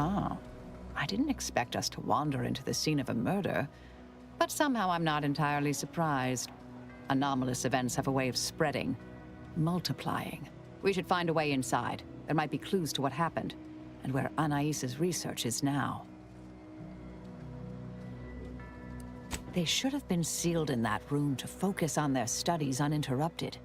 Oh, I didn't expect us to wander into the scene of a murder, but somehow I'm not entirely surprised. Anomalous events have a way of spreading, multiplying. We should find a way inside. There might be clues to what happened, and where Anais's research is now. They should have been sealed in that room to focus on their studies uninterrupted.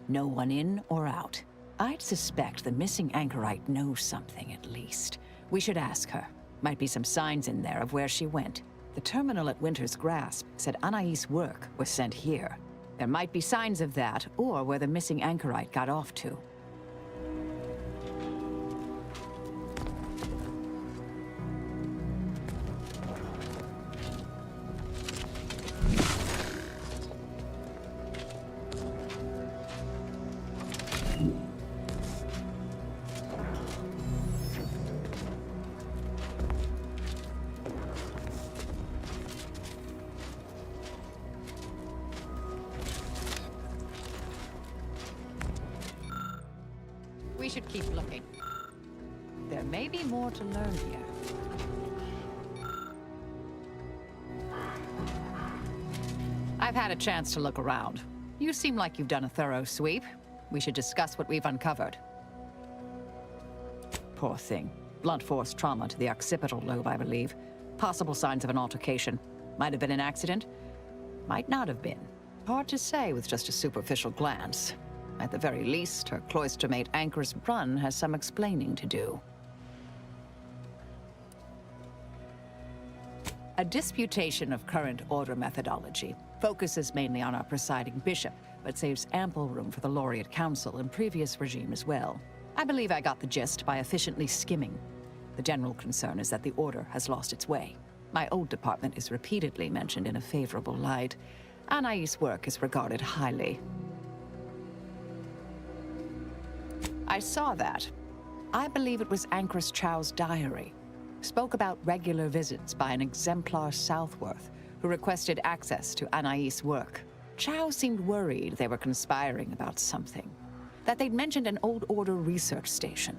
No one in or out. I'd suspect the missing anchorite knows something at least. We should ask her. Might be some signs in there of where she went. The terminal at Winter's Grasp said Anais' work was sent here. There might be signs of that, or where the missing anchorite got off to. We should keep looking. There may be more to learn here. I've had a chance to look around. You seem like you've done a thorough sweep. We should discuss what we've uncovered. Poor thing. Blunt force trauma to the occipital lobe, I believe. Possible signs of an altercation. Might have been an accident. Might not have been. Hard to say with just a superficial glance. At the very least, her cloistermate Anchor's Brunn has some explaining to do. A disputation of current order methodology focuses mainly on our presiding bishop, but saves ample room for the Laureate Council and previous regime as well. I believe I got the gist by efficiently skimming. The general concern is that the order has lost its way. My old department is repeatedly mentioned in a favorable light. Anais' work is regarded highly. I saw that. I believe it was Ankrus Chow's diary. Spoke about regular visits by an exemplar Southworth, who requested access to Anais' work. Chow seemed worried they were conspiring about something. That they'd mentioned an old order research station.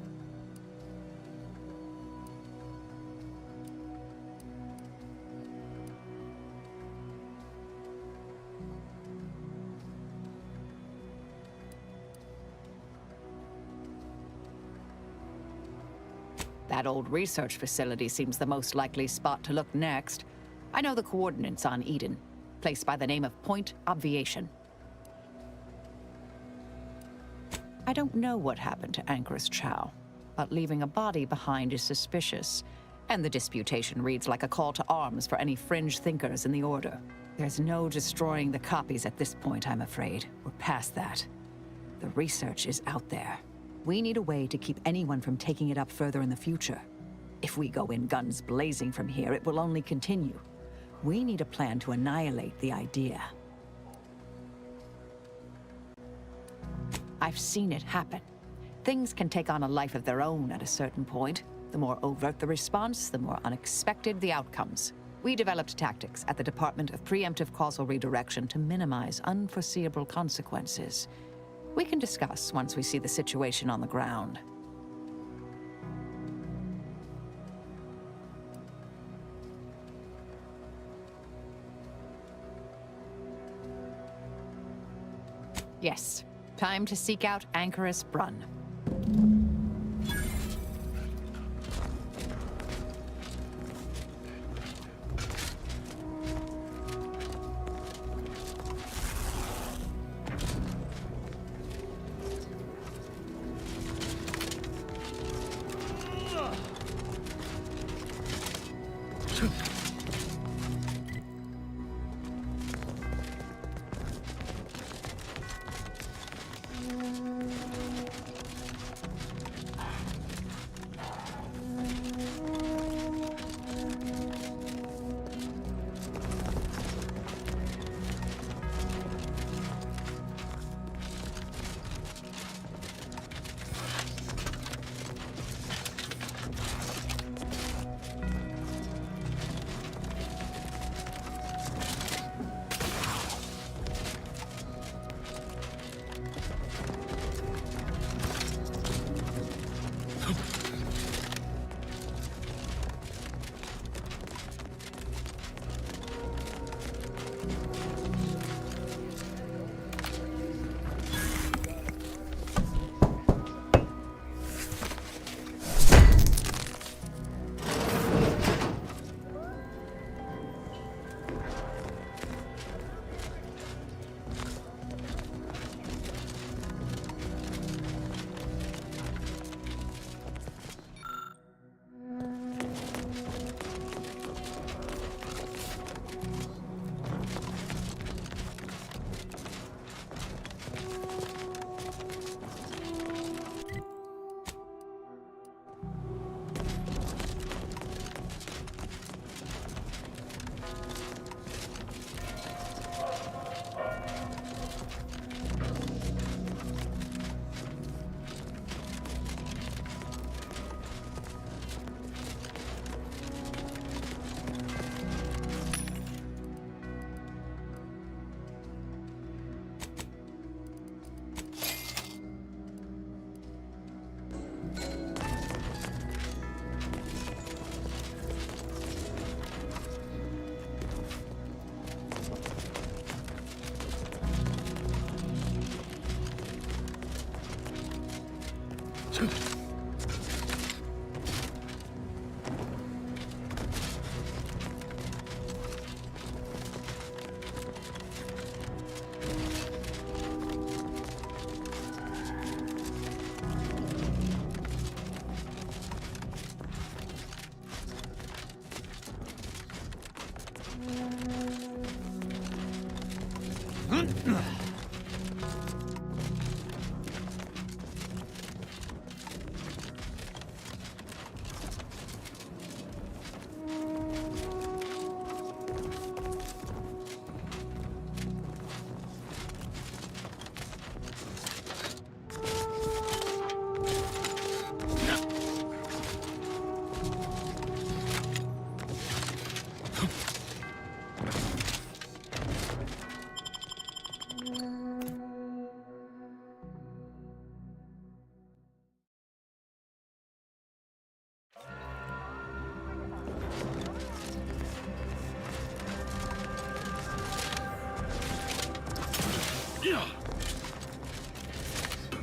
That old research facility seems the most likely spot to look next. I know the coordinates on Eden. Place by the name of Point Obviation. I don't know what happened to Anchoress Chow, but leaving a body behind is suspicious. And the disputation reads like a call to arms for any fringe thinkers in the Order. There's no destroying the copies at this point, I'm afraid. We're past that. The research is out there. We need a way to keep anyone from taking it up further in the future. If we go in guns blazing from here, it will only continue. We need a plan to annihilate the idea. I've seen it happen. Things can take on a life of their own at a certain point. The more overt the response, the more unexpected the outcomes. We developed tactics at the Department of Preemptive Causal Redirection to minimize unforeseeable consequences. We can discuss once we see the situation on the ground. Yes, time to seek out Anchoress Brunn.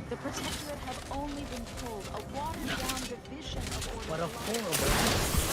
The Protectorate have only been told a watered-down division of Order. What a horrible...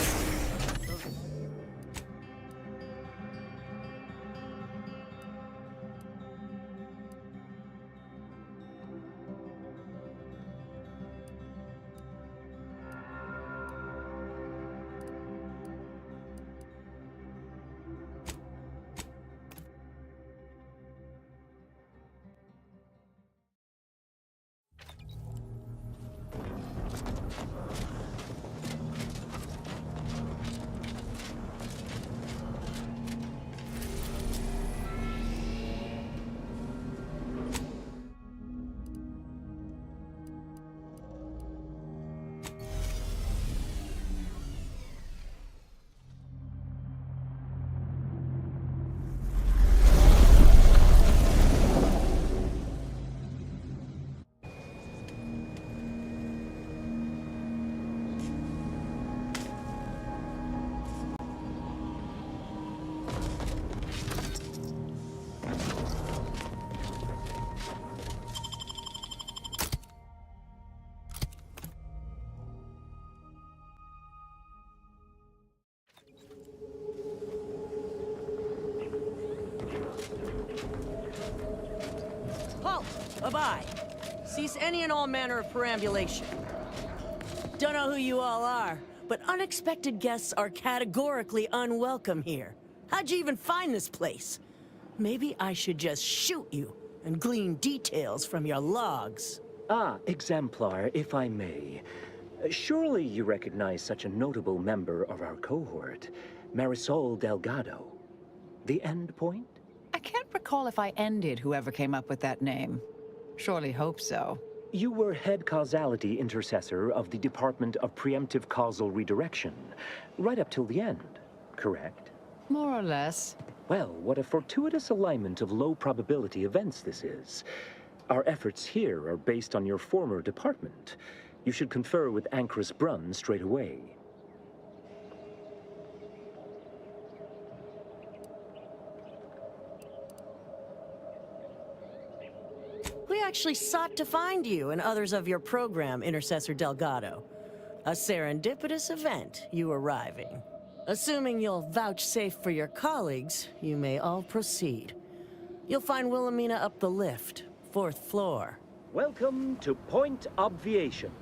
Halt! Bye-bye. Cease any and all manner of perambulation. Don't know who you all are, but unexpected guests are categorically unwelcome here. How'd you even find this place? Maybe I should just shoot you and glean details from your logs. Ah, Exemplar, if I may. Surely you recognize such a notable member of our cohort, Marisol Delgado. The End Point? I can't recall if I ended whoever came up with that name. Surely hope so. You were head causality intercessor of the Department of Preemptive Causal Redirection, right up till the end, correct? More or less. Well, what a fortuitous alignment of low probability events this is. Our efforts here are based on your former department. You should confer with Ancrus Brunn straight away. We actually sought to find you and others of your program, Intercessor Delgado. A serendipitous event, you arriving. Assuming you'll vouchsafe for your colleagues, you may all proceed. You'll find Wilhelmina up the lift, 4th floor. Welcome to Point Obviation.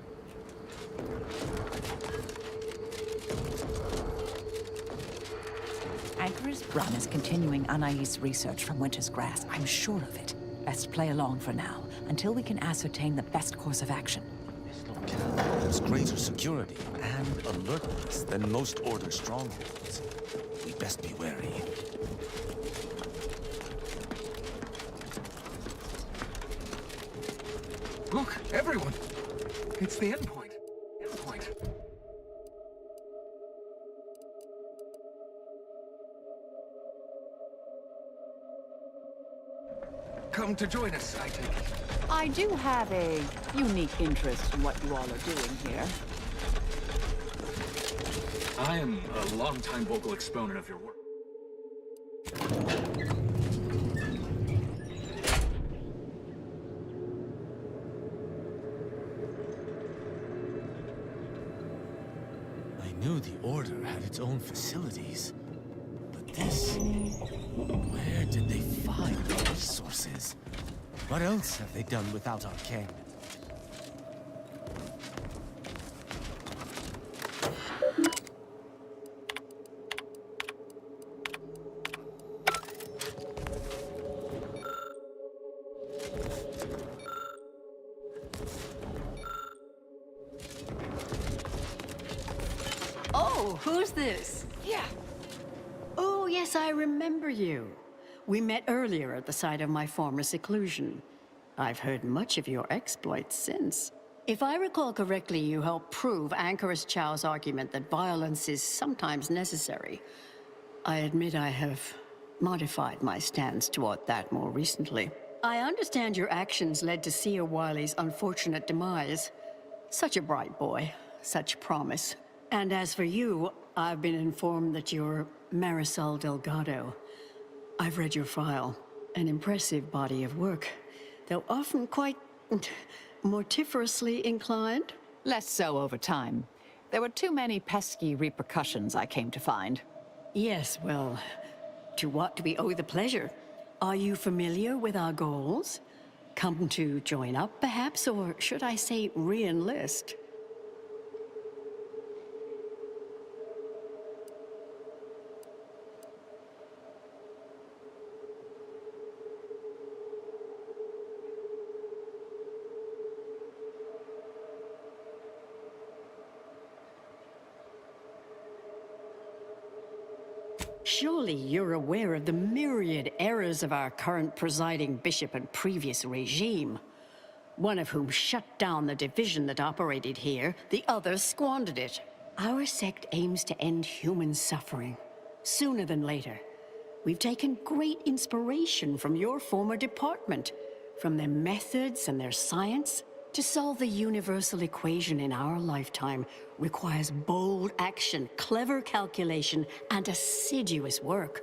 Ancrus Brunn is continuing Anais' research from Winter's Grass. I'm sure of it. Best play along for now, until we can ascertain the best course of action. This locale has greater security and alertness than most Order strongholds. We best be wary. Look, everyone! It's the endpoint. Endpoint. Come to join us, I take it. I do have a unique interest in what you all are doing here. I am a longtime vocal exponent of your work. I knew the Order had its own facilities. But this... Where did they find the resources? What else have they done without Arcane? Oh, who's this? Yeah. Oh, yes, I remember you. We met earlier at the site of my former seclusion. I've heard much of your exploits since. If I recall correctly, you helped prove Ancrus Chow's argument that violence is sometimes necessary. I admit I have modified my stance toward that more recently. I understand your actions led to Seer Wiley's unfortunate demise. Such a bright boy, such promise. And as for you, I've been informed that you're Marisol Delgado. I've read your file. An impressive body of work, though often quite mortiferously inclined? Less so over time. There were too many pesky repercussions, I came to find. Yes, well, to what do we owe the pleasure? Are you familiar with our goals? Come to join up, perhaps, or should I say re-enlist? Surely you're aware of the myriad errors of our current presiding bishop and previous regime. One of whom shut down the division that operated here, the other squandered it. Our sect aims to end human suffering, sooner than later. We've taken great inspiration from your former department, from their methods and their science. To solve the universal equation in our lifetime requires bold action, clever calculation, and assiduous work.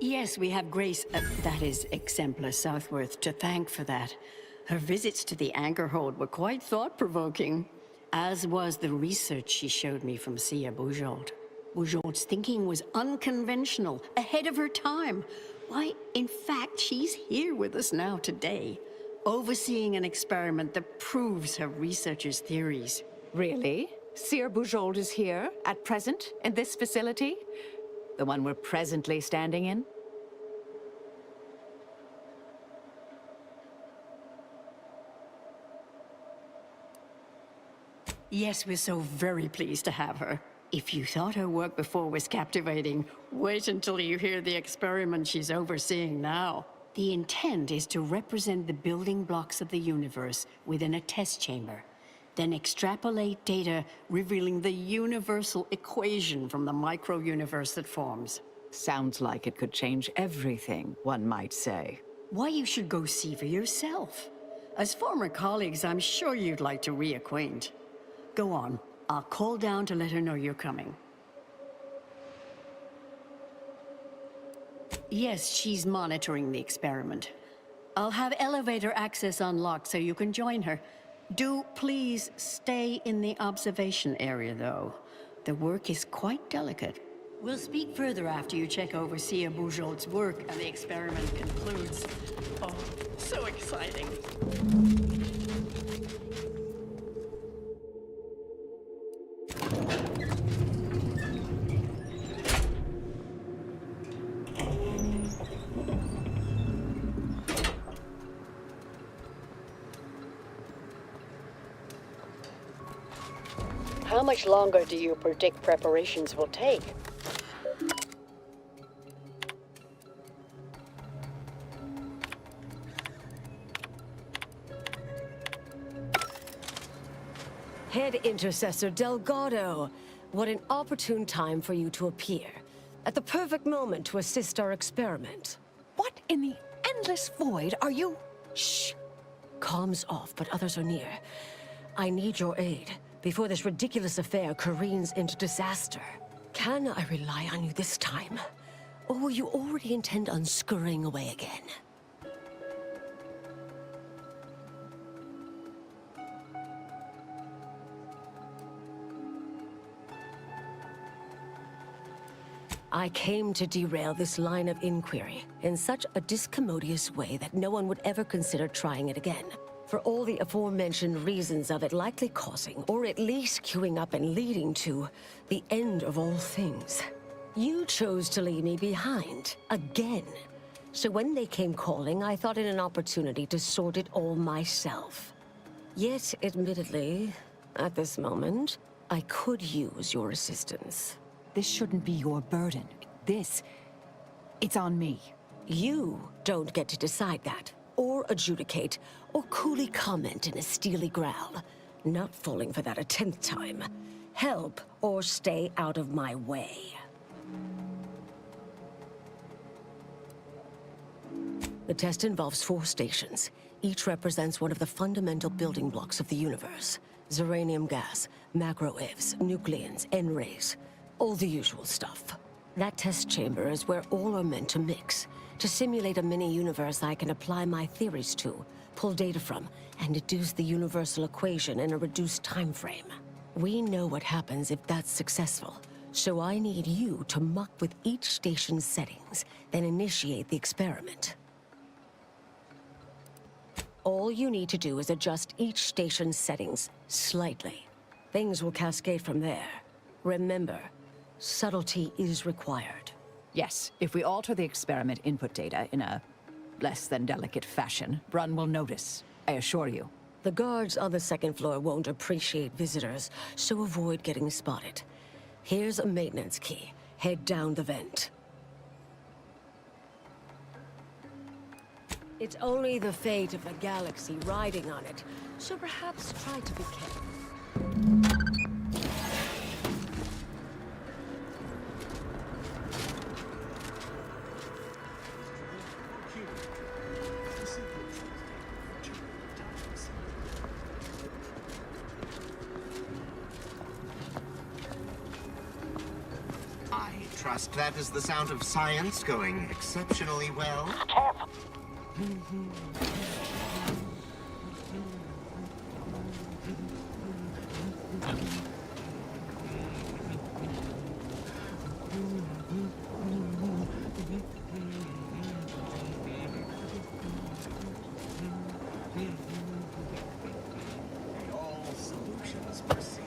Yes, we have Grace, that is, Exemplar Southworth, to thank for that. Her visits to the Angerhold were quite thought-provoking, as was the research she showed me from Sia Bujold. Bujold's thinking was unconventional, ahead of her time. Why, in fact, she's here with us now today, overseeing an experiment that proves her researcher's theories. Really? Seer Bujold is here, at present, in this facility? The one we're presently standing in? Yes, we're so very pleased to have her. If you thought her work before was captivating, wait until you hear the experiment she's overseeing now. The intent is to represent the building blocks of the universe within a test chamber, then extrapolate data revealing the universal equation from the micro-universe that forms. Sounds like it could change everything, one might say. Why, you should go see for yourself. As former colleagues, I'm sure you'd like to reacquaint. Go on. I'll call down to let her know you're coming. Yes, she's monitoring the experiment. I'll have elevator access unlocked so you can join her. Do please stay in the observation area, though. The work is quite delicate. We'll speak further after you check over Sia Bujold's work and the experiment concludes. Oh, so exciting. How much longer do you predict preparations will take? Head Intercessor Delgado, what an opportune time for you to appear. At the perfect moment to assist our experiment. What in the endless void are you? Shh. Comms off, but others are near. I need your aid before this ridiculous affair careens into disaster. Can I rely on you this time? Or will you already intend on scurrying away again? I came to derail this line of inquiry in such a discommodious way that no one would ever consider trying it again. For all the aforementioned reasons of it likely causing, or at least queuing up and leading to, the end of all things. You chose to leave me behind, again. So when they came calling, I thought it an opportunity to sort it all myself. Yet, admittedly, at this moment, I could use your assistance. This shouldn't be your burden. It's on me. You don't get to decide that, or adjudicate, or coolly comment in a steely growl. Not falling for that a 10th time. Help, or stay out of my way. The test involves 4 stations. Each represents one of the fundamental building blocks of the universe. Zeranium gas, macro-ivs, nucleons, N-rays. All the usual stuff. That test chamber is where all are meant to mix. To simulate a mini-universe I can apply my theories to, pull data from, and deduce the universal equation in a reduced time frame. We know what happens if that's successful, so I need you to muck with each station's settings, then initiate the experiment. All you need to do is adjust each station's settings slightly. Things will cascade from there. Remember, subtlety is required. Yes, if we alter the experiment input data in a less than delicate fashion, Brunn will notice, I assure you. The guards on the second floor won't appreciate visitors, so avoid getting spotted. Here's a maintenance key. Head down the vent. It's only the fate of the galaxy riding on it, so perhaps try to be careful. I trust that is the sound of science going exceptionally well. All solutions proceed.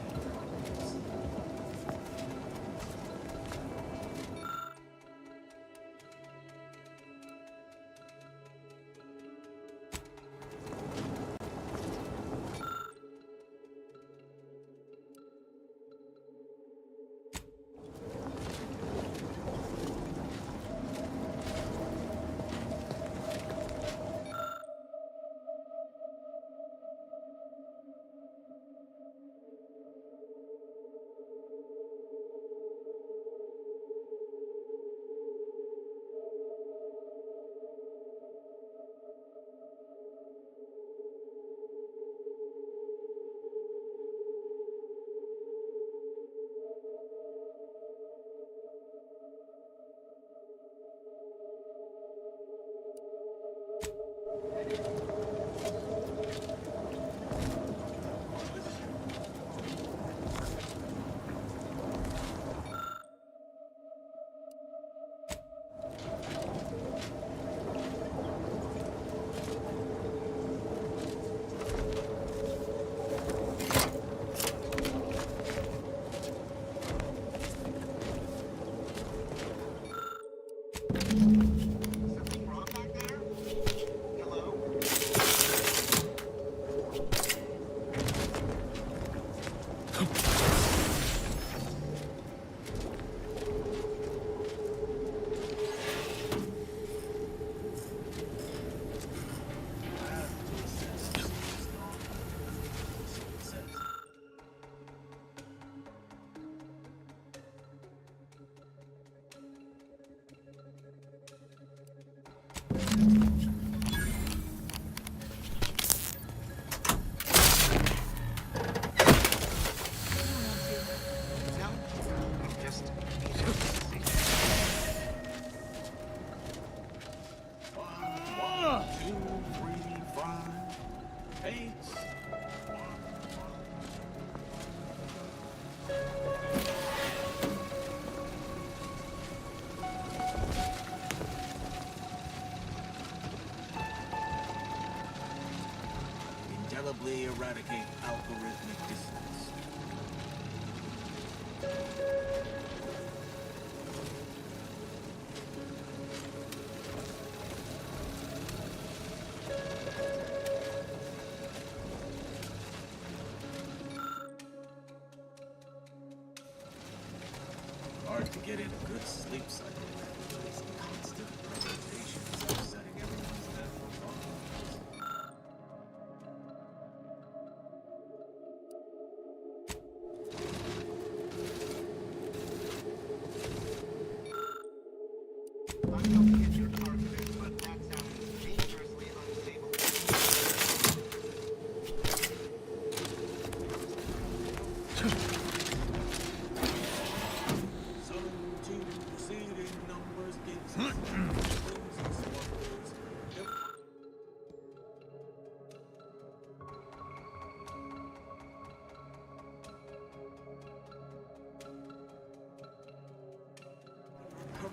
Something wrong back there? Hello? No, I'm just... Indelibly eradicate algorithmic dissonance. Hard to get in a good sleep cycle. These constant rotations are setting everyone's natural clocks. I'm helping get your targeted, but that sounds dangerously unstable.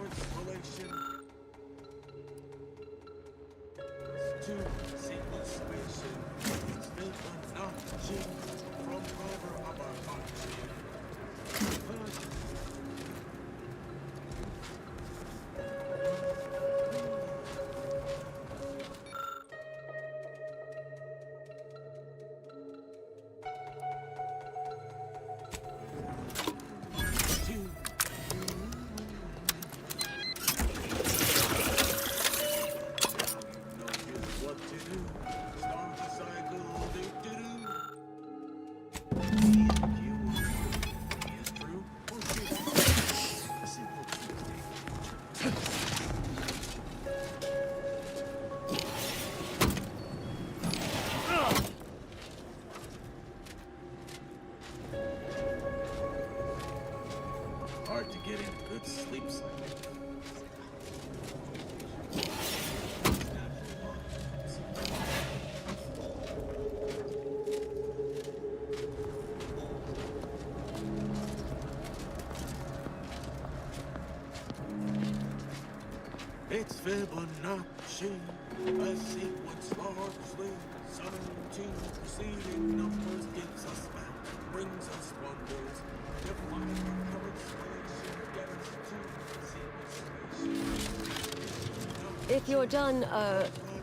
first relation. To sequestration. It's built on notching from cover of our arching. Hard to get into good sleep cycle. It's Fibonacci, a sequence largely summoned to preceding numbers gives us math, brings us wonders. Define our current solution, get us to sequestration. If you're done,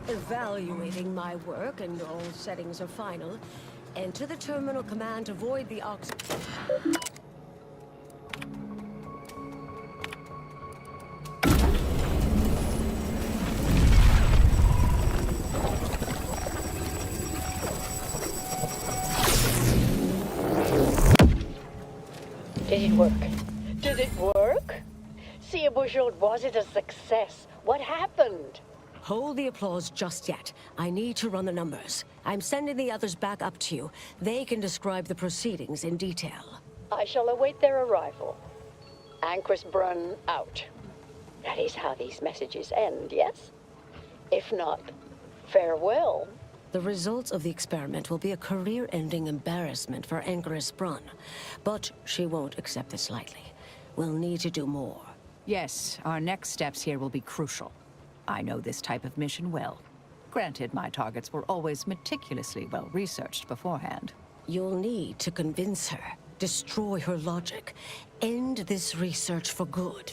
evaluating my work and all settings are final, enter the terminal command to void the ox... Did it work? Did it work? See, Bushel, was it a success? What happened? Hold the applause just yet. I need to run the numbers. I'm sending the others back up to you. They can describe the proceedings in detail. I shall await their arrival. Anchor's Brun out. That is how these messages end, yes? If not, farewell. The results of the experiment will be a career-ending embarrassment for Anchoress Brun. But she won't accept this lightly. We'll need to do more. Yes, our next steps here will be crucial. I know this type of mission well. Granted, my targets were always meticulously well-researched beforehand. You'll need to convince her, destroy her logic, end this research for good.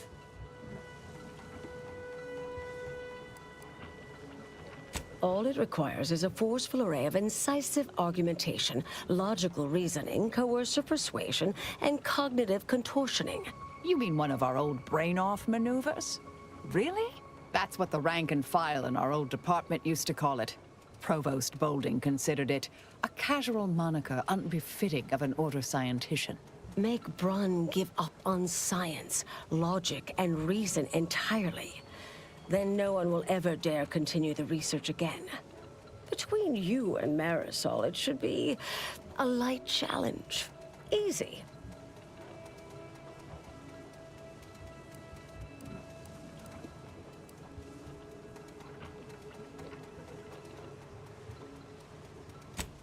All it requires is a forceful array of incisive argumentation, logical reasoning, coercive persuasion, and cognitive contortioning. You mean one of our old brain-off maneuvers? Really? That's what the rank and file in our old department used to call it. Provost Bolding considered it a casual moniker unbefitting of an order scientician. Make Brun give up on science, logic, and reason entirely. Then no one will ever dare continue the research again. Between you and Marisol, it should be a light challenge. Easy.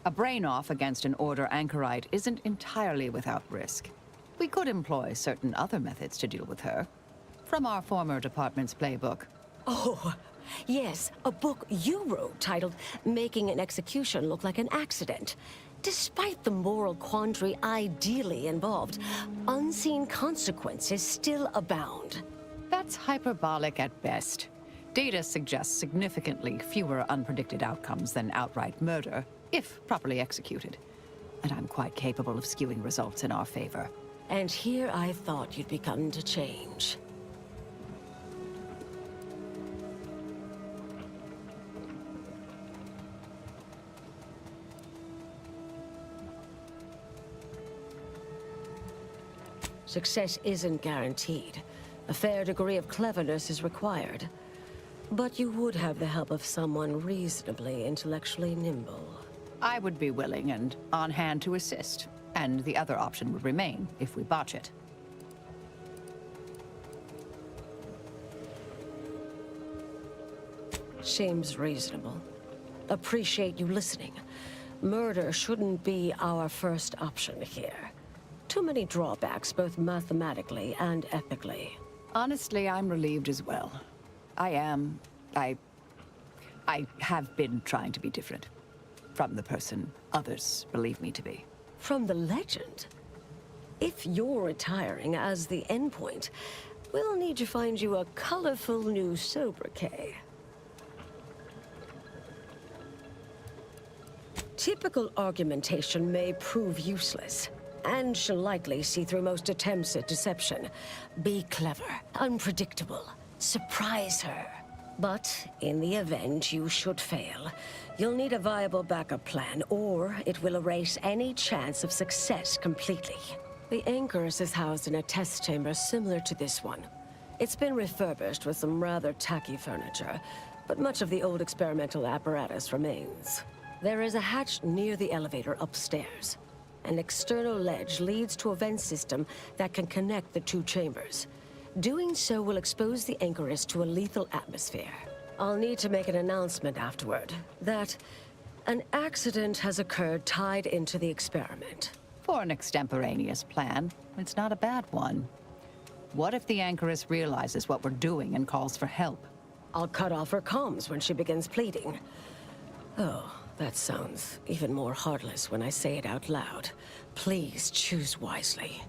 A brain-off against an Order anchorite isn't entirely without risk. We could employ certain other methods to deal with her. From our former department's playbook. Oh, yes, a book you wrote titled Making an Execution Look Like an Accident. Despite the moral quandary ideally involved, unseen consequences still abound. That's hyperbolic at best. Data suggests significantly fewer unpredicted outcomes than outright murder, if properly executed. And I'm quite capable of skewing results in our favor. And here I thought you'd begun to change. Success isn't guaranteed. A fair degree of cleverness is required. But you would have the help of someone reasonably intellectually nimble. I would be willing and on hand to assist, and the other option would remain if we botch it. Seems reasonable. Appreciate you listening. Murder shouldn't be our first option here. Too many drawbacks, both mathematically and ethically. Honestly, I'm relieved as well. I am. I have been trying to be different. From the person others believe me to be. From the legend? If you're retiring as the endpoint, we'll need to find you a colorful new sobriquet. Typical argumentation may prove useless, and she'll likely see through most attempts at deception. Be clever, unpredictable, surprise her. But in the event you should fail, you'll need a viable backup plan, or it will erase any chance of success completely. The Anchorus is housed in a test chamber similar to this one. It's been refurbished with some rather tacky furniture, but much of the old experimental apparatus remains. There is a hatch near the elevator upstairs. An external ledge leads to a vent system that can connect the two chambers. Doing so will expose the Anchorus to a lethal atmosphere. I'll need to make an announcement afterward that an accident has occurred tied into the experiment. For an extemporaneous plan, it's not a bad one. What if the Anchorus realizes what we're doing and calls for help? I'll cut off her comms when she begins pleading. Oh, that sounds even more heartless when I say it out loud. Please choose wisely.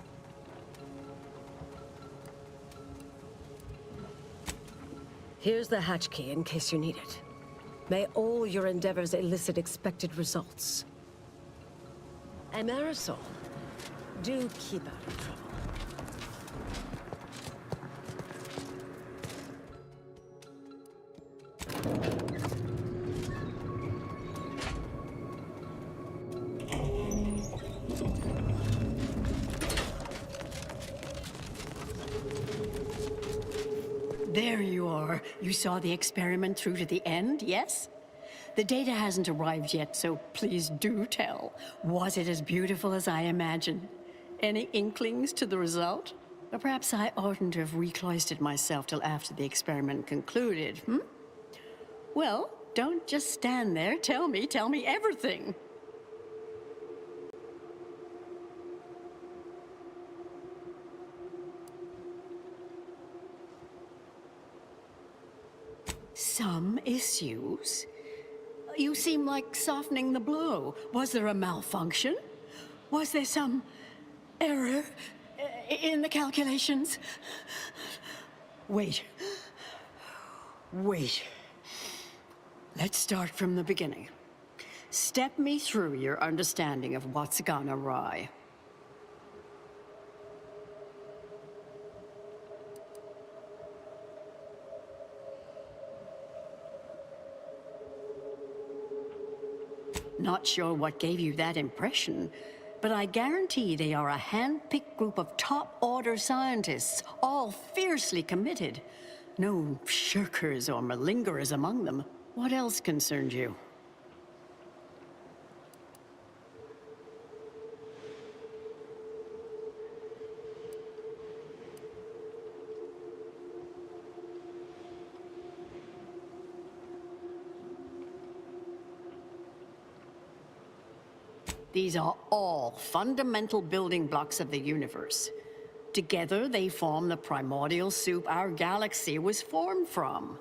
Here's the hatch key in case you need it. May all your endeavors elicit expected results. And Marisol, do keep out of trouble. There you are. You saw the experiment through to the end, yes? The data hasn't arrived yet, so please do tell. Was it as beautiful as I imagined? Any inklings to the result? Or perhaps I oughtn't to have recloistered myself till after the experiment concluded, hmm? Well, don't just stand there. Tell me everything. Some issues? You seem like softening the blow. Was there a malfunction? Was there some error in the calculations? Wait. Let's start from the beginning. Step me through your understanding of what's gone awry. Not sure what gave you that impression, but I guarantee they are a hand-picked group of top-order scientists, all fiercely committed. No shirkers or malingerers among them. What else concerned you? These are all fundamental building blocks of the universe. Together, they form the primordial soup our galaxy was formed from.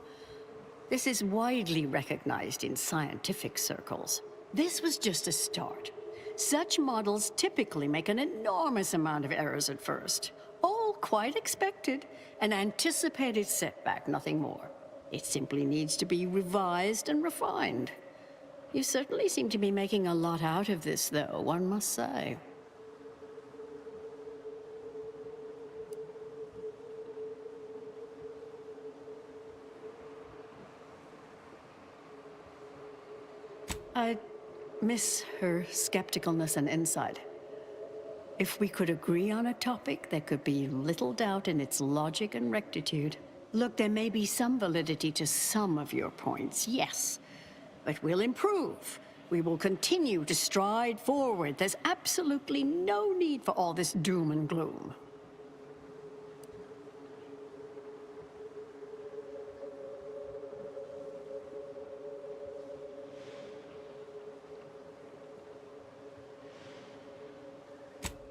This is widely recognized in scientific circles. This was just a start. Such models typically make an enormous amount of errors at first. All quite expected, an anticipated setback, nothing more. It simply needs to be revised and refined. You certainly seem to be making a lot out of this, though, one must say. I miss her skepticalness and insight. If we could agree on a topic, there could be little doubt in its logic and rectitude. Look, there may be some validity to some of your points, yes. But we'll improve. We will continue to stride forward. There's absolutely no need for all this doom and gloom.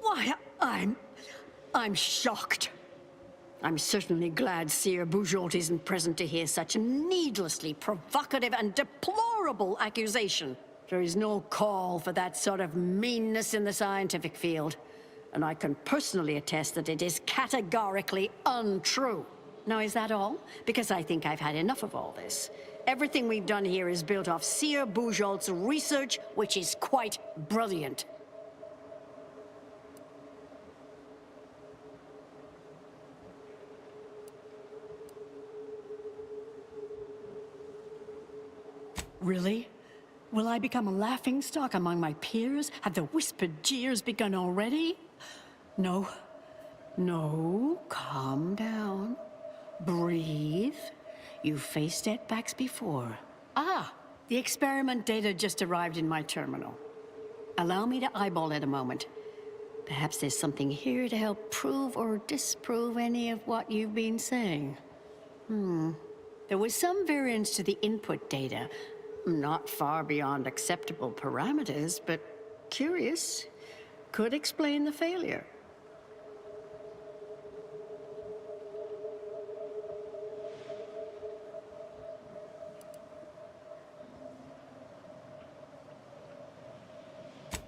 Why, I'm shocked. I'm certainly glad Seer Bujold isn't present to hear such a needlessly provocative and deplorable accusation. There is no call for that sort of meanness in the scientific field, and I can personally attest that it is categorically untrue. Now, is that all? Because I think I've had enough of all this. Everything we've done here is built off Seer Bujold's research, which is quite brilliant. Really? Will I become a laughingstock among my peers? Have the whispered jeers begun already? No. No, calm down. Breathe. You've faced setbacks before. Ah, the experiment data just arrived in my terminal. Allow me to eyeball it a moment. Perhaps there's something here to help prove or disprove any of what you've been saying. There was some variance to the input data. Not far beyond acceptable parameters, but curious. Could explain the failure.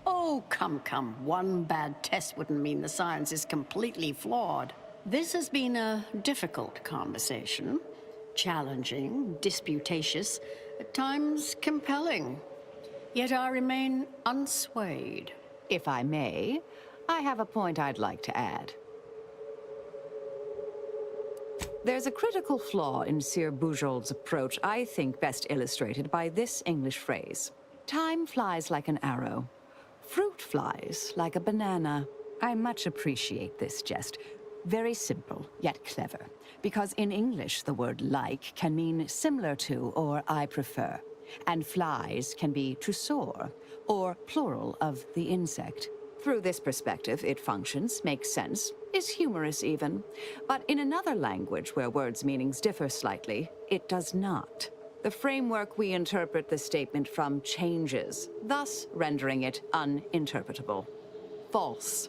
Oh, come. One bad test wouldn't mean the science is completely flawed. This has been a difficult conversation. Challenging, disputatious, at times compelling. Yet I remain unswayed. If I may, I have a point I'd like to add. There's a critical flaw in Seer Bujold's approach I think best illustrated by this English phrase. Time flies like an arrow. Fruit flies like a banana. I much appreciate this jest. Very simple, yet clever. Because in English, the word like can mean similar to or I prefer. And flies can be to soar, or plural of the insect. Through this perspective, it functions, makes sense, is humorous even. But in another language where words' meanings differ slightly, it does not. The framework we interpret the statement from changes, thus rendering it uninterpretable. False.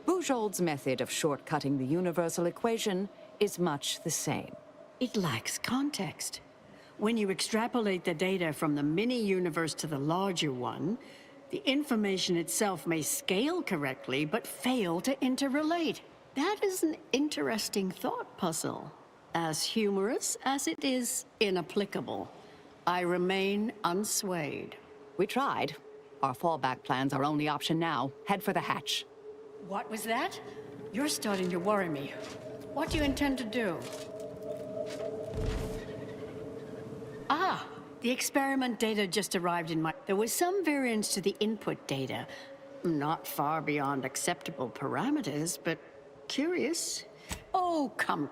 Bujold's method of shortcutting the universal equation is much the same. It lacks context. When you extrapolate the data from the mini-universe to the larger one, the information itself may scale correctly, but fail to interrelate. That is an interesting thought puzzle. As humorous as it is inapplicable. I remain unswayed. We tried. Our fallback plan's our only option now. Head for the hatch. What was that? You're starting to worry me. What do you intend to do? Ah, the experiment data just arrived in my... There was some variance to the input data. Not far beyond acceptable parameters, but curious. Oh, come...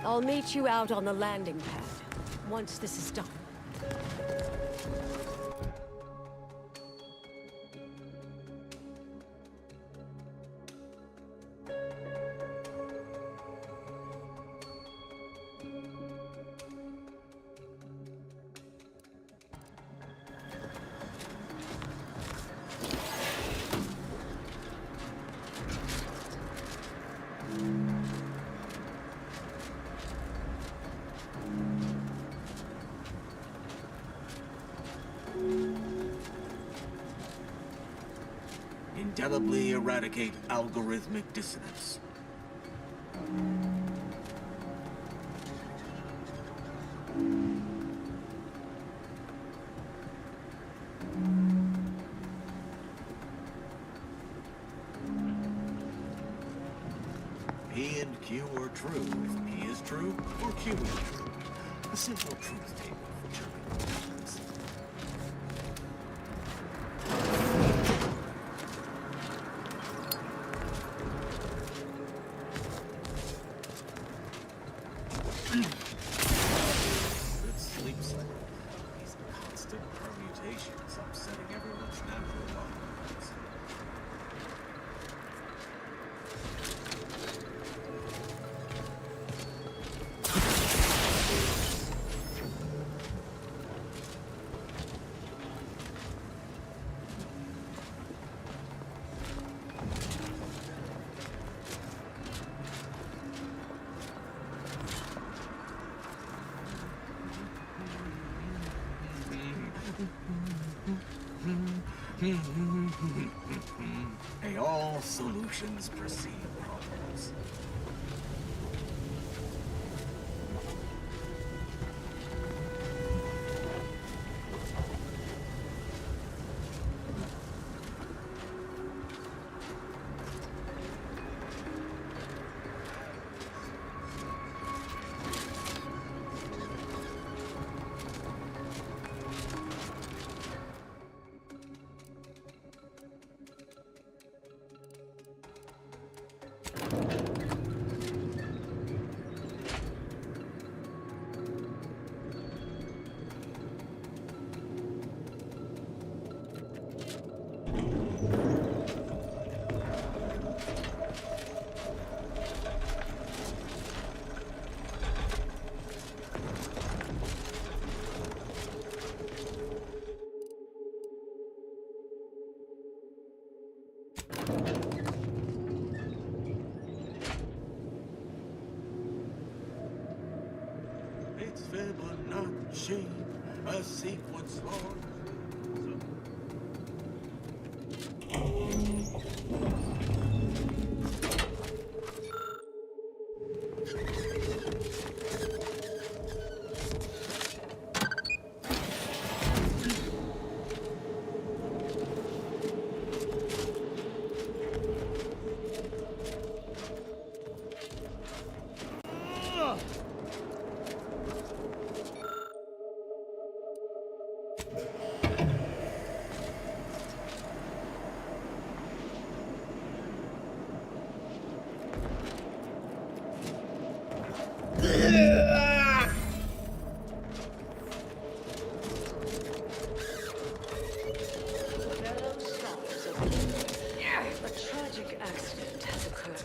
I'll meet you out on the landing pad, once this is done. indelibly eradicate algorithmic dissonance. P and Q are true if P is true or Q is true. A simple truth table for Turing machines. Good sleep cycle. These constant permutations upsetting everyone's natural lines. May all solutions precede problems. It's Fibonacci, a sequence log. A tragic accident has occurred.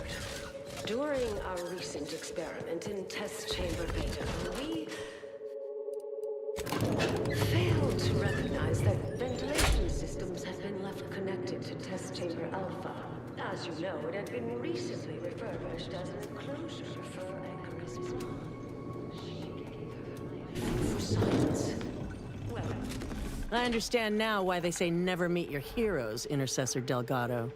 During our recent experiment in Test Chamber Beta, we failed to recognize that ventilation systems had been left connected to Test Chamber Alpha. As you know, it had been recently refurbished as an enclosure for Anchor's Brawn. For science. Well, I understand now why they say never meet your heroes, Intercessor Delgado.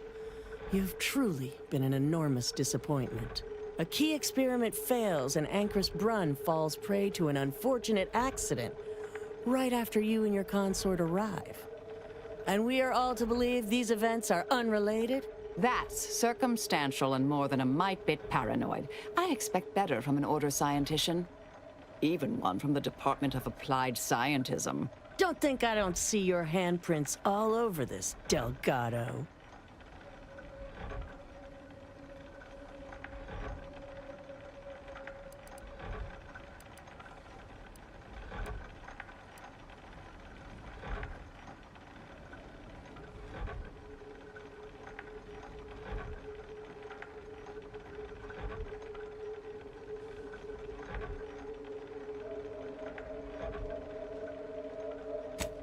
You've truly been an enormous disappointment. A key experiment fails and Anchor's Brunn falls prey to an unfortunate accident right after you and your consort arrive. And we are all to believe these events are unrelated? That's circumstantial and more than a mite bit paranoid. I expect better from an Order scientician. Even one from the Department of Applied Scientism. Don't think I don't see your handprints all over this, Delgado.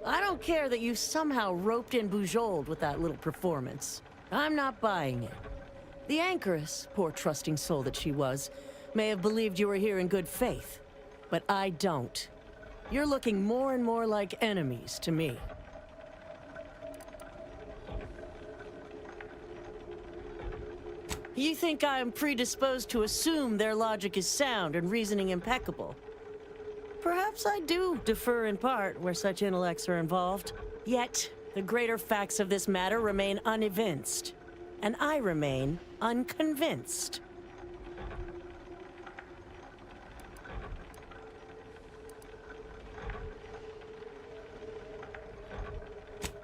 I don't care that you somehow roped in Bujold with that little performance. I'm not buying it. The Anchoress, poor trusting soul that she was, may have believed you were here in good faith. But I don't. You're looking more and more like enemies to me. You think I'm predisposed to assume their logic is sound and reasoning impeccable? Perhaps I do defer in part where such intellects are involved. Yet, the greater facts of this matter remain unevinced, and I remain unconvinced.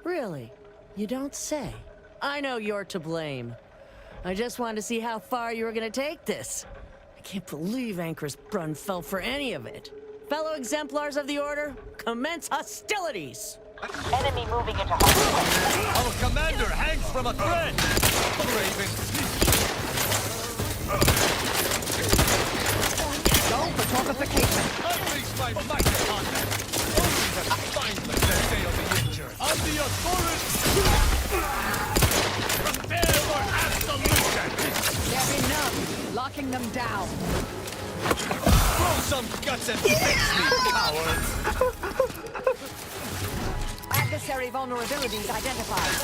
Really? You don't say? I know you're to blame. I just wanted to see how far you were gonna take this. I can't believe Ankrus Brunn fell for any of it. Fellow exemplars of the Order, commence hostilities! Enemy moving into hostile. Our commander hangs from a thread! Raven! Go for fortification. Unleash my might upon them! Only the spineless can sail the injured! On the authority! Prepare for absolution! They're enough. Locking them down. Throw some guts and fix me, cowards! Adversary vulnerabilities identified.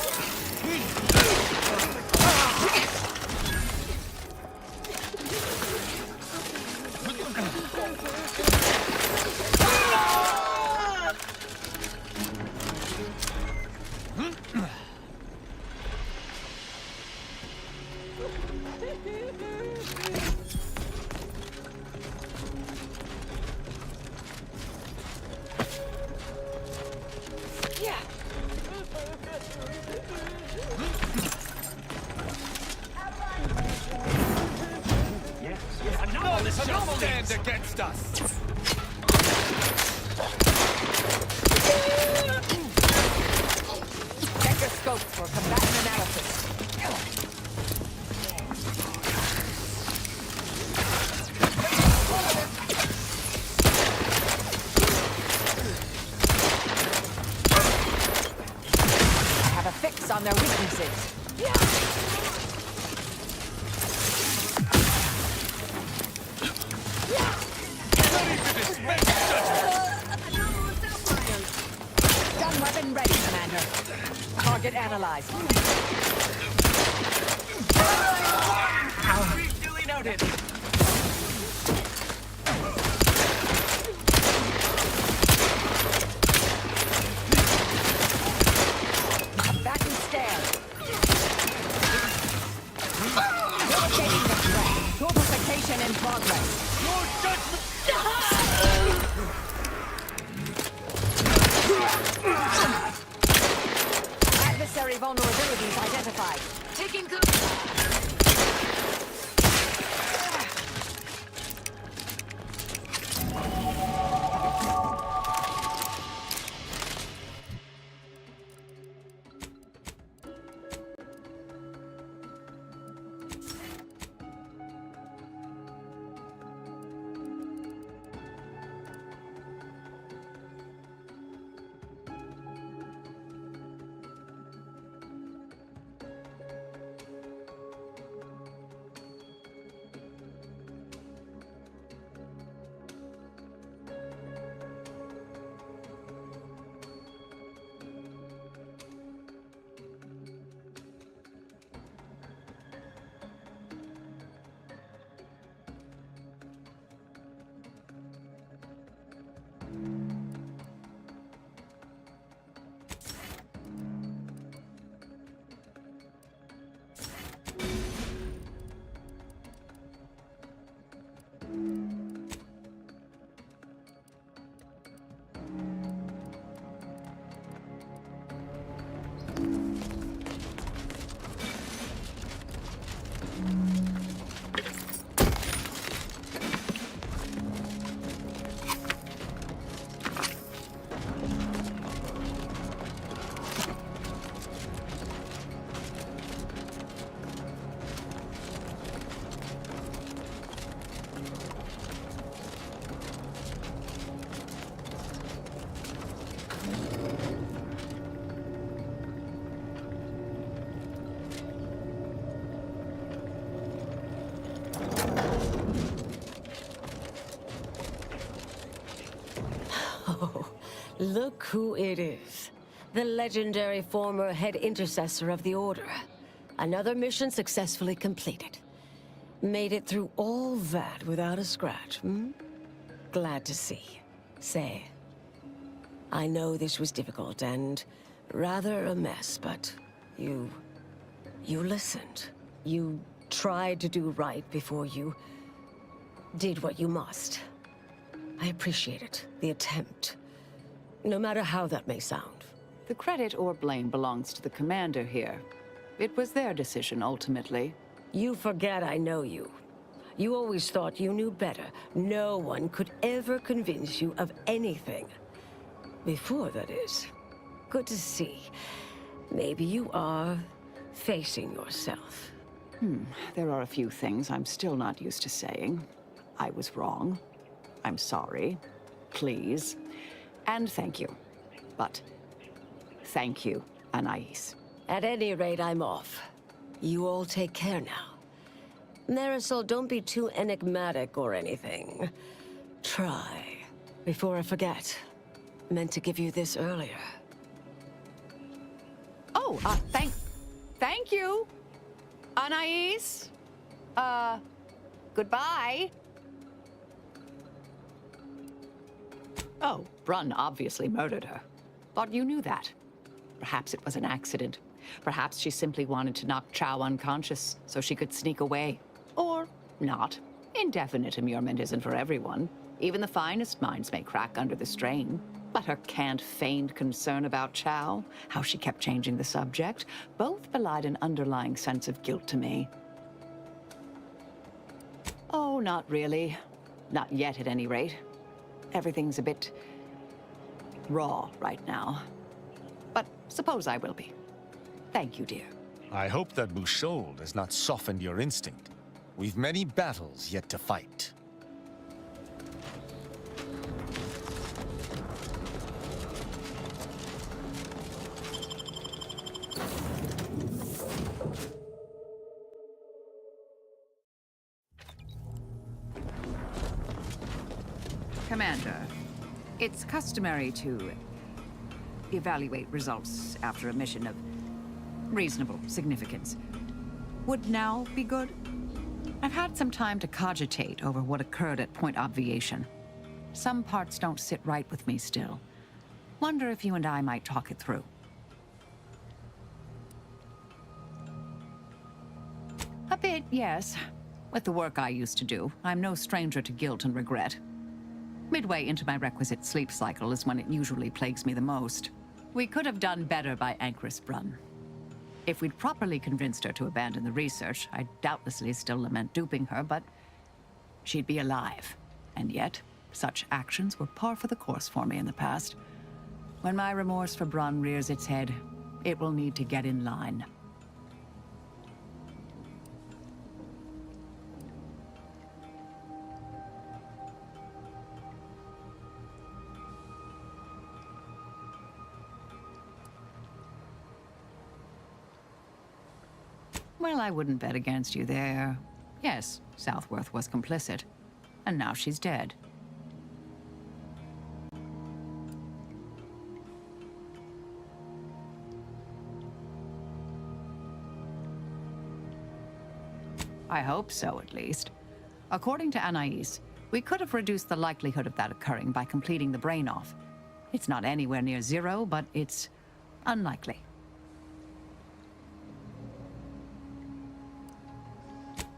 None shall stand against us! Check your scopes for combatant analysis. I have a fix on their weaknesses. Gun weapon ready, Commander. Target analyzed. Duly noted. Back and stand. Locating the threat. Fortification in progress. Your judgment! Adversary vulnerabilities identified. Taking cover. Look who it is. The legendary former head intercessor of the Order. Another mission successfully completed. Made it through all that without a scratch, hmm? Glad to see. Say, I know this was difficult and rather a mess, but you listened. You tried to do right before you did what you must. I appreciate it, the attempt. No matter how that may sound. The credit or blame belongs to the commander here. It was their decision, ultimately. You forget I know you. You always thought you knew better. No one could ever convince you of anything. Before, that is. Good to see. Maybe you are facing yourself. There are a few things I'm still not used to saying. I was wrong. I'm sorry. Please. And thank you. But thank you, Anais. At any rate, I'm off. You all take care now. Marisol, don't be too enigmatic or anything. Try. Before I forget. Meant to give you this earlier. Oh, thank you, Anais. Goodbye. Oh, Brunn obviously murdered her. But you knew that. Perhaps it was an accident. Perhaps she simply wanted to knock Chow unconscious so she could sneak away. Or not. Indefinite immurement isn't for everyone. Even the finest minds may crack under the strain. But her canned, feigned concern about Chow, how she kept changing the subject, both belied an underlying sense of guilt to me. Oh, not really. Not yet, at any rate. Everything's a bit raw right now. But suppose I will be. Thank you, dear. I hope that Bouchol has not softened your instinct. We've many battles yet to fight. Commander, it's customary to evaluate results after a mission of reasonable significance. Would now be good? I've had some time to cogitate over what occurred at Point Obviation. Some parts don't sit right with me still. Wonder if you and I might talk it through. A bit, yes. With the work I used to do, I'm no stranger to guilt and regret. Midway into my requisite sleep cycle is when it usually plagues me the most. We could have done better by Ancress Brunn. If we'd properly convinced her to abandon the research, I'd doubtlessly still lament duping her, but she'd be alive. And yet, such actions were par for the course for me in the past. When my remorse for Brunn rears its head, it will need to get in line. Well, I wouldn't bet against you there. Yes, Southworth was complicit. And now she's dead. I hope so, at least. According to Anais, we could have reduced the likelihood of that occurring by completing the brain off. It's not anywhere near zero, but it's unlikely.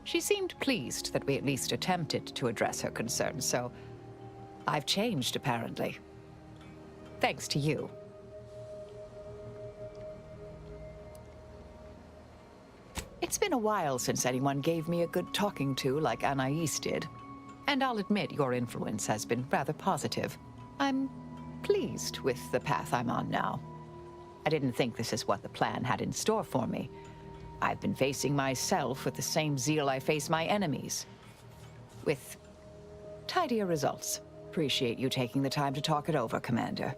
She seemed pleased that we at least attempted to address her concerns, so I've changed, apparently. Thanks to you. It's been a while since anyone gave me a good talking to like Anais did. And I'll admit your influence has been rather positive. I'm pleased with the path I'm on now. I didn't think this is what the plan had in store for me. I've been facing myself with the same zeal I face my enemies. With tidier results. Appreciate you taking the time to talk it over, Commander.